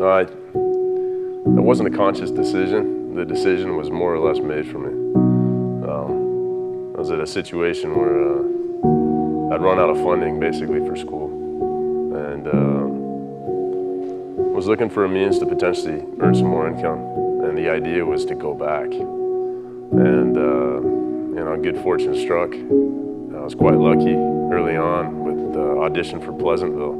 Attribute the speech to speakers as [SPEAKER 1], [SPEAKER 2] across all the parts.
[SPEAKER 1] It wasn't a conscious decision. The decision was more or less made for me. I was at a situation where I'd run out of funding basically for school, and was looking for a means to potentially earn some more income. And the idea was to go back. And good fortune struck. I was quite lucky early on with the audition for Pleasantville.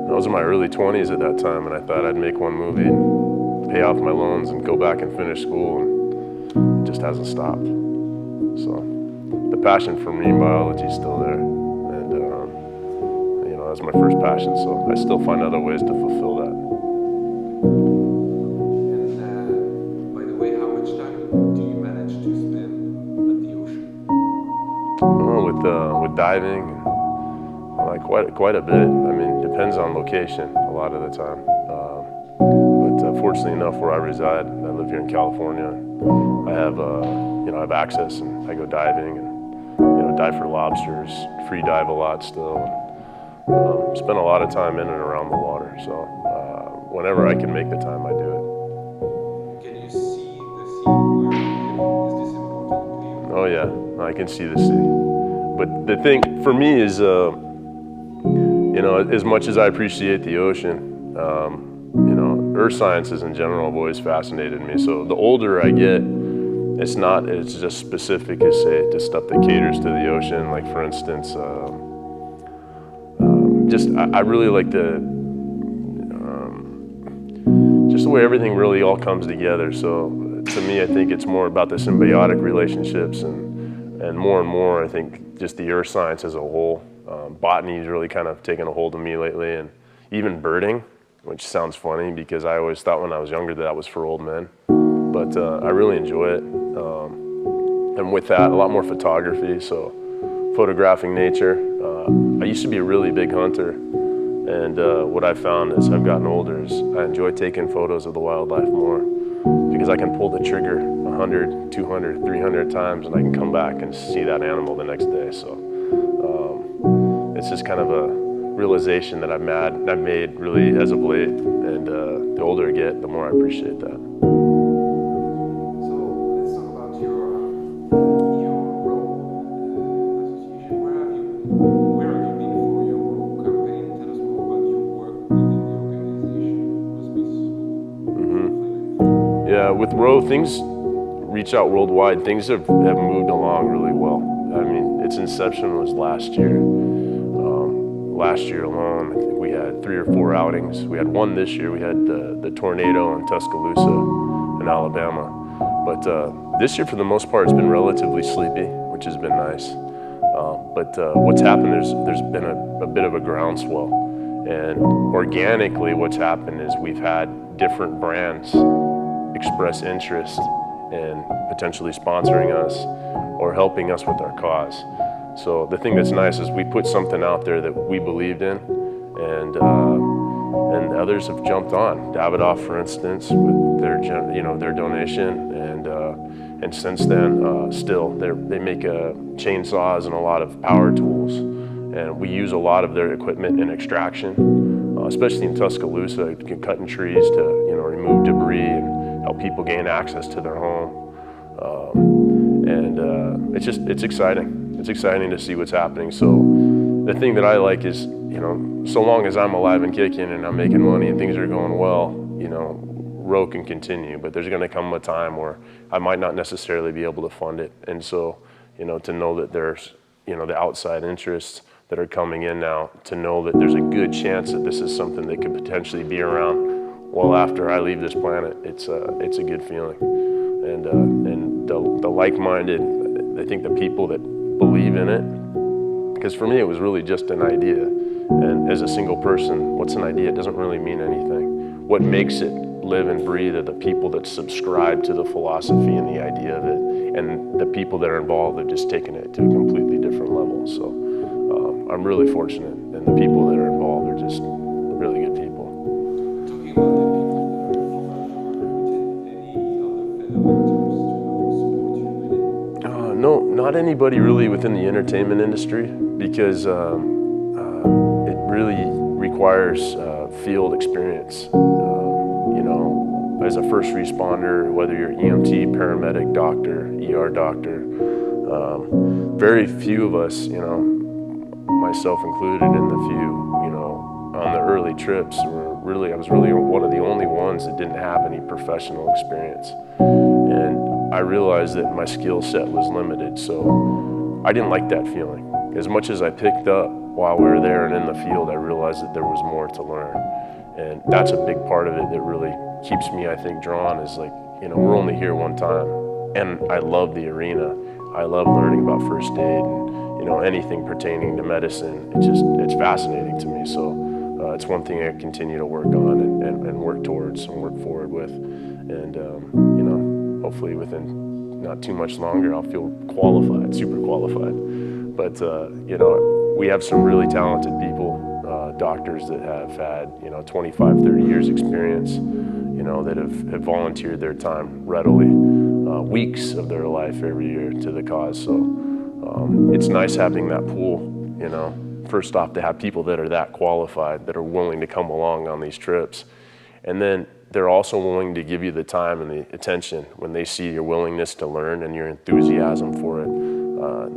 [SPEAKER 1] I was in my early 20s at that time, and I thought I'd make one movie and pay off my loans and go back and finish school, and it just hasn't stopped. So the passion for marine biology is still there, and that's my first passion, so I still find other ways to fulfill that.
[SPEAKER 2] And by the way, how much time do you manage to spend at the ocean?
[SPEAKER 1] With diving, quite a bit. I mean, it depends on location a lot of the time. But fortunately enough, where I reside, I live here in California. I have I have access, and I go diving and dive for lobsters, free dive a lot still. Spend a lot of time in and around the water. So whenever I can make the time, I do it.
[SPEAKER 2] Can you see the sea where you live? Is this important to you?
[SPEAKER 1] Oh yeah, I can see the sea. But the thing for me is, as much as I appreciate the ocean, earth sciences in general have always fascinated me. So the older I get, it's just specific as, say, to stuff that caters to the ocean. Like for instance, I really like just the way everything really all comes together. So to me, I think it's more about the symbiotic relationships, and more, I think just the earth science as a whole. Botany has really kind of taken a hold of me lately, and even birding, which sounds funny because I always thought when I was younger that was for old men. But I really enjoy it. And with that, a lot more photography, so photographing nature. I used to be a really big hunter, and what I found as I've gotten older is I enjoy taking photos of the wildlife more, because I can pull the trigger 100, 200, 300 times, and I can come back and see that animal the next day. So it's just kind of a realization that I've made really as of late, and the older I get, the more I appreciate that.
[SPEAKER 2] So let's talk about your role association. Where have you been for your role campaign? Tell us more about your work within the organization. Must be so fulfilling.
[SPEAKER 1] Yeah, with Row, things reach out worldwide. Things have moved along really well. I mean, its inception was last year. Last year alone, I think we had 3 or 4 outings. We had one this year. We had the tornado in Tuscaloosa in Alabama. But this year, for the most part, it's been relatively sleepy, which has been nice. But what's happened, there's been a bit of a groundswell. And organically, what's happened is we've had different brands express interest in potentially sponsoring us or helping us with our cause. So the thing that's nice is we put something out there that we believed in, and others have jumped on. Davidoff, for instance, with their donation, and since then, still they make chainsaws and a lot of power tools, and we use a lot of their equipment in extraction, especially in Tuscaloosa, cutting trees to remove debris and help people gain access to their home, it's exciting. It's exciting to see what's happening. So the thing that I like is, so long as I'm alive and kicking and I'm making money and things are going well, Row can continue. But there's going to come a time where I might not necessarily be able to fund it. And so, to know that there's, the outside interests that are coming in now, to know that there's a good chance that this is something that could potentially be around well after I leave this planet, it's a good feeling. And the like-minded, I think the people that believe in it, because for me it was really just an idea, and as a single person, what's an idea? It doesn't really mean anything. What makes it live and breathe are the people that subscribe to the philosophy and the idea of it, and the people that are involved have just taken it to a completely different level. So I'm really fortunate, and the people that are involved are just really good people.
[SPEAKER 2] Talking about the people that are involved, any other fellow actors to support you with it?
[SPEAKER 1] No, not anybody really within the entertainment industry, because it really requires field experience. You know, as a first responder, whether you're EMT, paramedic, doctor, ER doctor, very few of us, you know, myself included in the few, you know, on the early trips I was really one of the only ones that didn't have any professional experience. And I realized that my skill set was limited, so I didn't like that feeling. As much as I picked up while we were there and in the field, I realized that there was more to learn. And that's a big part of it that really keeps me, I think, drawn, is like, you know, we're only here one time. And I love the arena. I love learning about first aid and, you know, anything pertaining to medicine. It's fascinating to me. So it's one thing I continue to work on and work towards and work forward with. And, you know, hopefully within not too much longer, I'll feel qualified, super qualified. But, you know, we have some really talented people, doctors that have had, you know, 25, 30 years experience, you know, that have volunteered their time readily, weeks of their life every year to the cause. So it's nice having that pool, you know, first off, to have people that are that qualified, that are willing to come along on these trips. And then they're also willing to give you the time and the attention when they see your willingness to learn and your enthusiasm for it.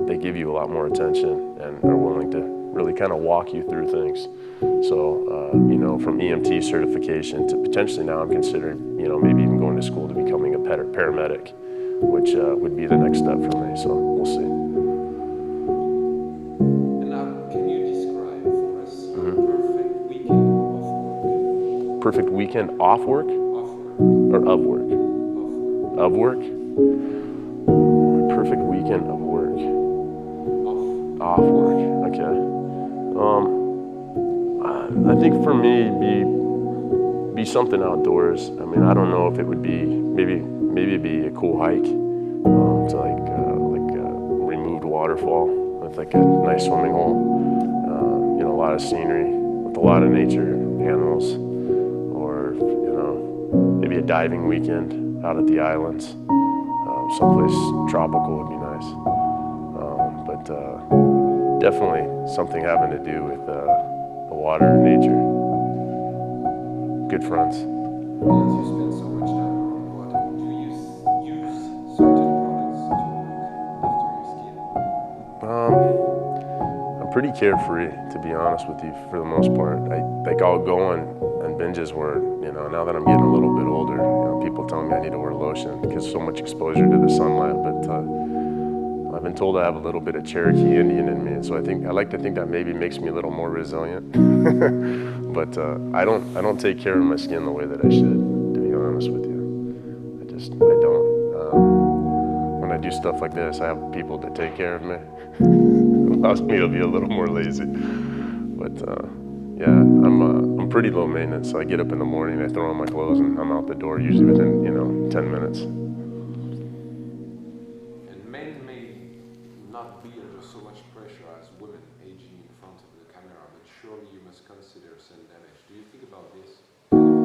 [SPEAKER 1] They give you a lot more attention and are willing to really kind of walk you through things. So, you know, from EMT certification to potentially now I'm considering, you know, maybe even going to school to becoming a paramedic, which would be the next step for me. So we'll see.
[SPEAKER 2] And now, can you describe for us a perfect weekend of work?
[SPEAKER 1] Perfect weekend off work?
[SPEAKER 2] Off work.
[SPEAKER 1] Or of work?
[SPEAKER 2] Off work.
[SPEAKER 1] Of work? Perfect weekend of work. Off work, okay. I think for me, be something outdoors. I mean, I don't know if it would be, maybe it'd be a cool hike to like a removed waterfall with like a nice swimming hole. You know, a lot of scenery with a lot of nature, animals, or, you know, maybe a diving weekend out at the islands. Someplace tropical would be nice. But definitely something having to do with the water and nature. Good friends.
[SPEAKER 2] Since you spend so much time around water, do you use certain products to look after your skin?
[SPEAKER 1] I'm pretty carefree, to be honest with you, for the most part. I'll go on binges where, you know, now that I'm getting a little bit older, you know, people tell me I need to wear lotion because so much exposure to the sunlight, but I've been told I have a little bit of Cherokee Indian in me, and so I like to think that maybe makes me a little more resilient. But I don't take care of my skin the way that I should, to be honest with you. I don't. When I do stuff like this, I have people that take care of me. It allows me to be a little more lazy. But yeah, I'm pretty low maintenance. So I get up in the morning, I throw on my clothes, and I'm out the door usually within, you know, 10 minutes.
[SPEAKER 2] Men may not be under so much pressure as women aging in front of the camera, but surely you must consider sun damage. Do you think about this kind of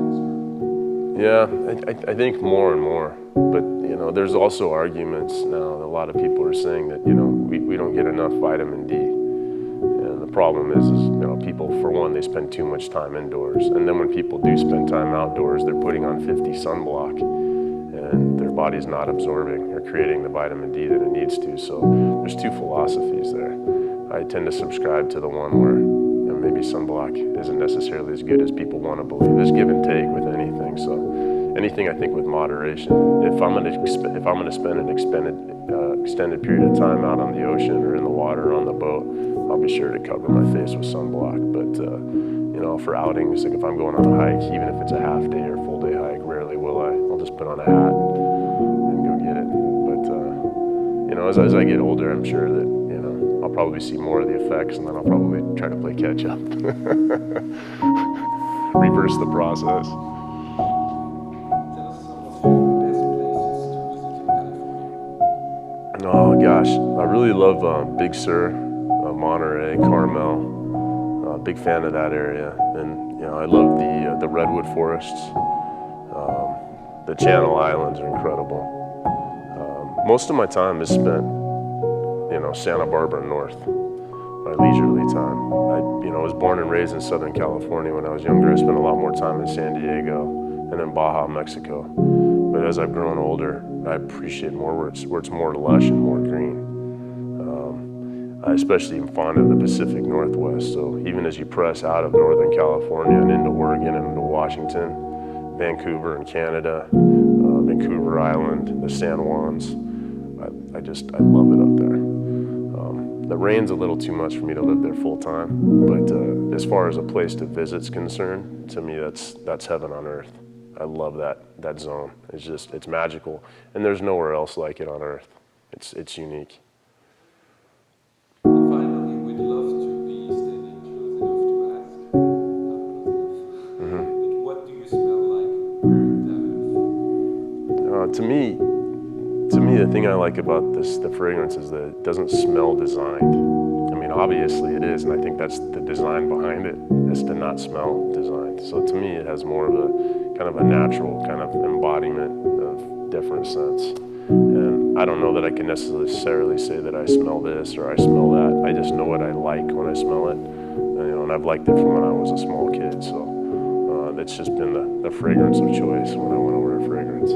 [SPEAKER 2] answer?
[SPEAKER 1] Yeah, I think more and more. But, you know, there's also arguments now. A lot of people are saying that, you know, we don't get enough vitamin D. And the problem is, you know, people, for one, they spend too much time indoors. And then when people do spend time outdoors, they're putting on 50 sunblock. And their body's not absorbing or creating the vitamin D that it needs to. So there's two philosophies there. I tend to subscribe to the one where, you know, maybe sunblock isn't necessarily as good as people want to believe. There's give and take with anything. So anything, I think, with moderation. If I'm going to spend an extended period of time out on the ocean or in the water or on the boat, I'll be sure to cover my face with sunblock. But you know, for outings, like if I'm going on a hike, even if it's a half day or full day hike, rarely will I. I'll just put on a hat and go get it. But you know, as I get older, I'm sure that, you know, I'll probably see more of the effects, and then I'll probably try to play catch up. Reverse the process.
[SPEAKER 2] Tell us some of your best places to visit in California.
[SPEAKER 1] Oh gosh, I really love Big Sur, Monterey, Carmel. Big fan of that area, and you know, I love the redwood forests. The Channel Islands are incredible. Most of my time is spent, you know, Santa Barbara North. my leisurely time. I was born and raised in Southern California. When I was younger, I spent a lot more time in San Diego and in Baja, Mexico. But as I've grown older, I appreciate more where it's more lush and more green. I especially am fond of the Pacific Northwest. So even as you press out of Northern California and into Oregon and into Washington, Vancouver in Canada, Vancouver Island, the San Juans, I love it up there. The rain's a little too much for me to live there full time, but as far as a place to visit's concerned, to me that's heaven on earth. I love that zone. It's magical, and there's nowhere else like it on earth. It's unique.
[SPEAKER 2] And finally, we'd love to be standing close enough to ask, not close enough, but what do you smell like wearing Davidoff?
[SPEAKER 1] To me, the thing I like about the fragrance is that it doesn't smell designed. I mean, obviously it is, and I think that's the design behind it, is to not smell designed. So to me, it has more of a kind of a natural kind of embodiment of different scents. And I don't know that I can necessarily say that I smell this or I smell that. I just know what I like when I smell it, and I've liked it from when I was a small kid. So that's just been the fragrance of choice when I want to wear a fragrance.